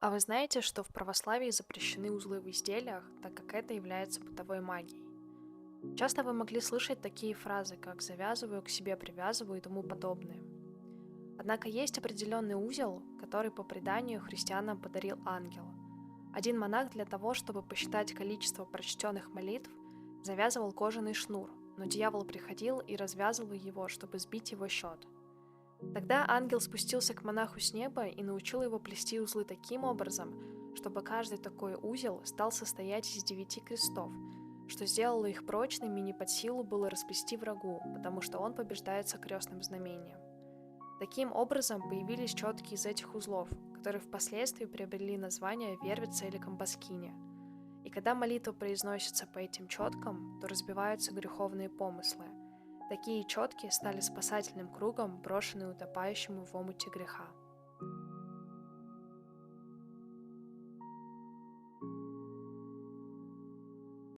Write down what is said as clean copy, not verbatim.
А вы знаете, что в православии запрещены узлы в изделиях, так как это является бытовой магией? Часто вы могли слышать такие фразы, как «завязываю, к себе привязываю» и тому подобное. Однако есть определенный узел, который по преданию христианам подарил ангел. Один монах для того, чтобы посчитать количество прочтенных молитв, завязывал кожаный шнур, но дьявол приходил и развязывал его, чтобы сбить его счет. Тогда ангел спустился к монаху с неба и научил его плести узлы таким образом, чтобы каждый такой узел стал состоять из 9 крестов, что сделало их прочными и не под силу было расплести врагу, потому что он побеждается крестным знамением. Таким образом появились четки из этих узлов, которые впоследствии приобрели название вервица или компаскиня. И когда молитва произносится по этим четкам, то разбиваются греховные помыслы. Такие четки стали спасательным кругом, брошенные утопающему в омуте греха.